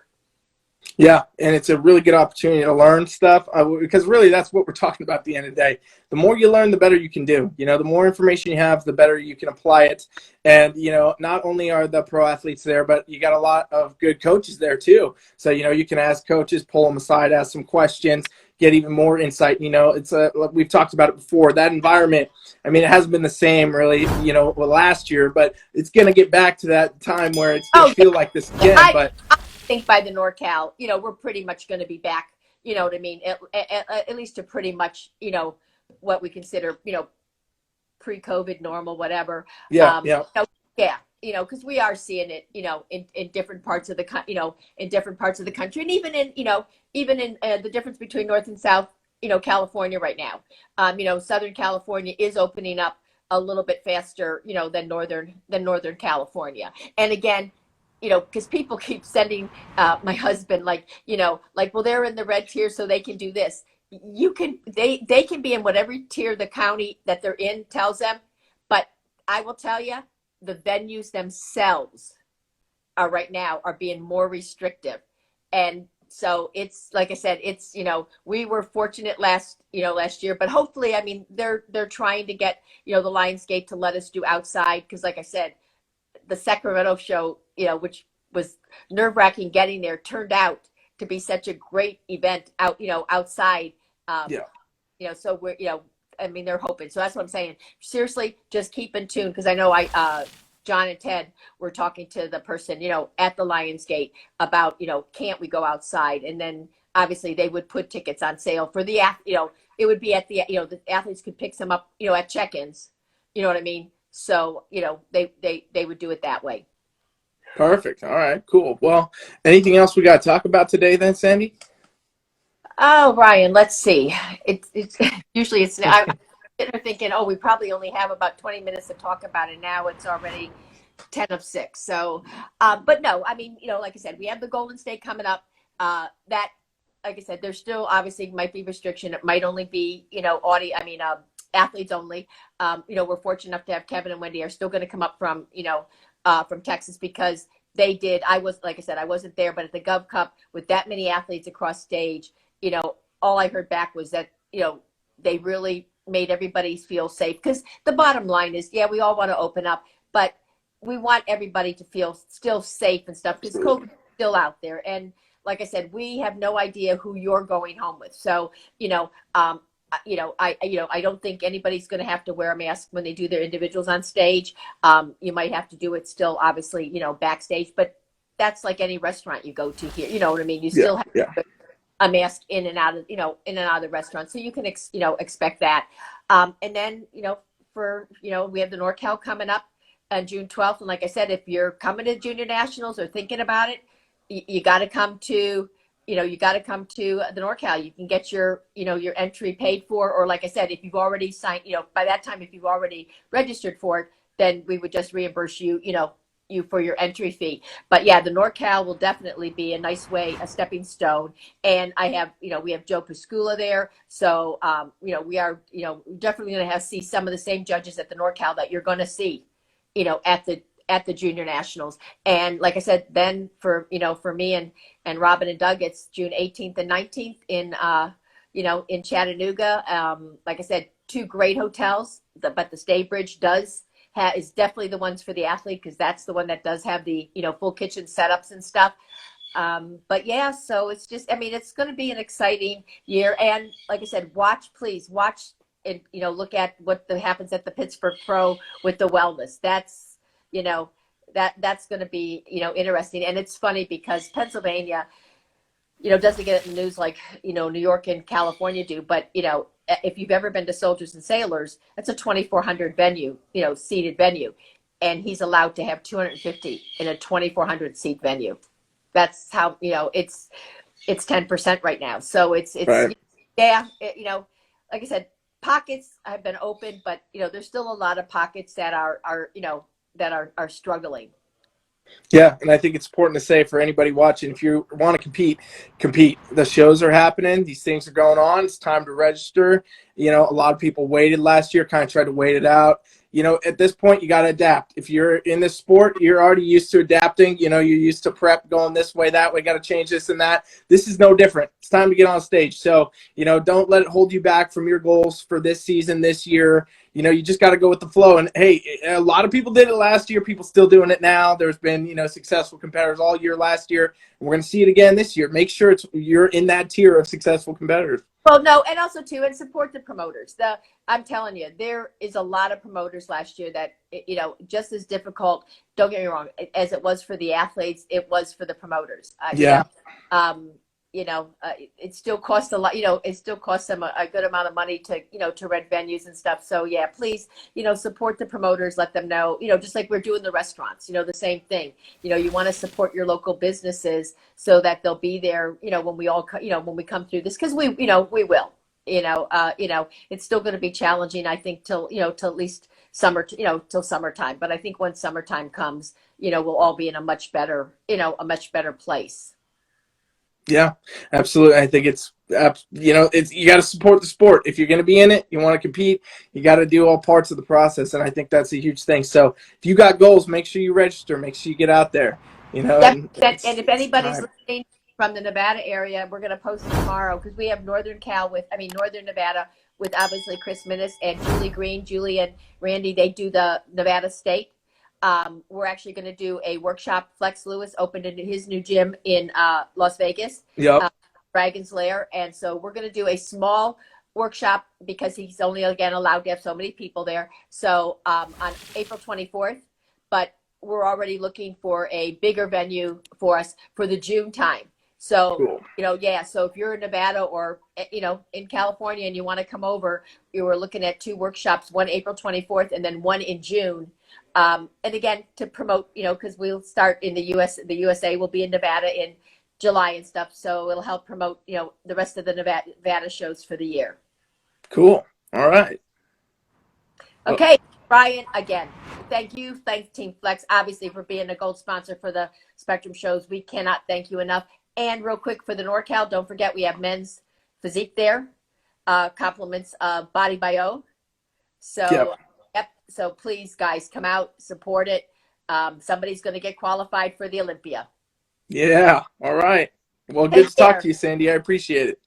Yeah, and it's a really good opportunity to learn stuff, because really that's what we're talking about at the end of the day. The more you learn, the better you can do. The more information you have, the better you can apply it. And, not only are the pro athletes there, but you got a lot of good coaches there too. So, you can ask coaches, pull them aside, ask some questions, get even more insight. It's we've talked about it before. That environment, I mean, it hasn't been the same really, last year, but it's going to get back to that time where it's going to feel like this again. I think by the NorCal, we're pretty much going to be back, you know what I mean, at least to pretty much, what we consider, pre-COVID normal, whatever. Because we are seeing it, in different parts of the, in different parts of the country, and even in the difference between North and South, California right now. Southern California is opening up a little bit faster, than Northern California. And again, because people keep sending my husband well, they're in the red tier, so they can do this. They can be in whatever tier the county that they're in tells them. But I will tell you, the venues themselves are right now are being more restrictive. And so it's, like I said, it's, we were fortunate last year, but hopefully, I mean, they're trying to get, the Lionsgate to let us do outside. Cause like I said, the Sacramento show, which was nerve-wracking getting there, turned out to be such a great event outside. So we're, I mean, they're hoping. So that's what I'm saying. Seriously, just keep in tune, because I know John and Ted were talking to the person, at the Lionsgate about, can't we go outside? And then obviously they would put tickets on sale for the, it would be at the, the athletes could pick them up, at check-ins. You know what I mean? So, they would do it that way. Perfect. All right, cool. Well, anything else we got to talk about today then, Sandy? Oh, Ryan, let's see. It's usually I'm thinking, we probably only have about 20 minutes to talk about it. Now it's already 10 of 6. So, but no, I mean, like I said, we have the Golden State coming up. That, like I said, there still obviously might be restriction. It might only be, athletes only. We're fortunate enough to have Kevin and Wendy are still going to come up from, from Texas, because they did. I was, like I said, I wasn't there, but at the Gov Cup with that many athletes across stage, all I heard back was that, they really made everybody feel safe. Because the bottom line is, yeah, we all want to open up, but we want everybody to feel still safe and stuff, because COVID is still out there. And like I said, we have no idea who you're going home with. So, I don't think anybody's going to have to wear a mask when they do their individuals on stage. You might have to do it still, obviously, backstage, but that's like any restaurant you go to here. You know what I mean? You still have to put a mask in and out of the restaurant. So you can, expect that. And then, we have the NorCal coming up on June 12th. And like I said, if you're coming to Junior Nationals or thinking about it, you got to come to the NorCal. You can get your entry paid for, or like I said, if you've already signed, by that time, if you've already registered for it, then we would just reimburse you, you for your entry fee. But yeah, the NorCal will definitely be a nice way, a stepping stone. And we have Joe Pascula there. So, we are, definitely going to see some of the same judges at the NorCal that you're going to see, at the Junior Nationals. And like I said, then for me and Robin and Doug, it's June 18th and 19th in Chattanooga. Like I said, 2 great hotels, but the Staybridge is definitely the ones for the athlete, because that's the one that does have the, full kitchen setups and stuff. But yeah, so it's just, it's going to be an exciting year. And like I said, please watch and, look at what happens at the Pittsburgh Pro with the wellness. That's going to be, interesting. And it's funny because Pennsylvania, doesn't get it in the news like, New York and California do. But, if you've ever been to Soldiers and Sailors, that's a 2,400 venue, seated venue. And he's allowed to have 250 in a 2,400 seat venue. That's how, it's 10% right now. So it's right. Like I said, pockets have been open, but, there's still a lot of pockets that are struggling. Yeah, and I think it's important to say for anybody watching, if you want to compete. The shows are happening. These things are going on. It's time to register. A lot of people waited last year, kind of tried to wait it out. At this point, you got to adapt. If you're in this sport, you're already used to adapting. You're used to prep, going this way, that way, got to change this and that. This is no different. It's time to get on stage. So, don't let it hold you back from your goals for this season, this year. You just got to go with the flow. And hey, a lot of people did it last year. People still doing it now. There's been, successful competitors all year last year. And we're going to see it again this year. Make sure you're in that tier of successful competitors. Well, no, and also too, and support the promoters. I'm telling you, there is a lot of promoters last year that, just as difficult, don't get me wrong, as it was for the athletes, it was for the promoters. It still costs a lot, it still costs them a good amount of money to rent venues and stuff. So yeah, please, support the promoters, let them know, just like we're doing the restaurants, the same thing. You want to support your local businesses so that they'll be there, when we all, when we come through this, because we will, it's still going to be challenging, I think, till at least summer, till summertime. But I think when summertime comes, we'll all be in a much better place. Yeah, absolutely. I think it's you got to support the sport. If you're going to be in it, you want to compete, you got to do all parts of the process. And I think that's a huge thing. So if you got goals, make sure you register, make sure you get out there, And if anybody's listening from the Nevada area, we're going to post it tomorrow, because we have Northern Nevada with obviously Chris Minnis and Julie Green. Julie and Randy, they do the Nevada State. We're actually going to do a workshop. Flex Lewis opened into his new gym in Las Vegas, Dragon's Lair. And so we're going to do a small workshop because he's only, again, allowed to have so many people there. So on April 24th, but we're already looking for a bigger venue for us for the June time. So, cool. So if you're in Nevada or, in California and you want to come over, we were looking at 2 workshops, one April 24th and then one in June. And again, to promote, because we'll start in the USA will be in Nevada in July and stuff. So it'll help promote, the rest of the Nevada shows for the year. Cool. All right. Okay. Brian, again, thank you. Thanks Team Flex, obviously, for being a gold sponsor for the Spectrum shows. We cannot thank you enough. And real quick for the NorCal, don't forget we have men's physique there. Compliments of Body by O. So, yep. So please, guys, come out, support it. somebody's going to get qualified for the Olympia. Yeah. All right. Well, good Take to talk care. to you, Sandy. I appreciate it.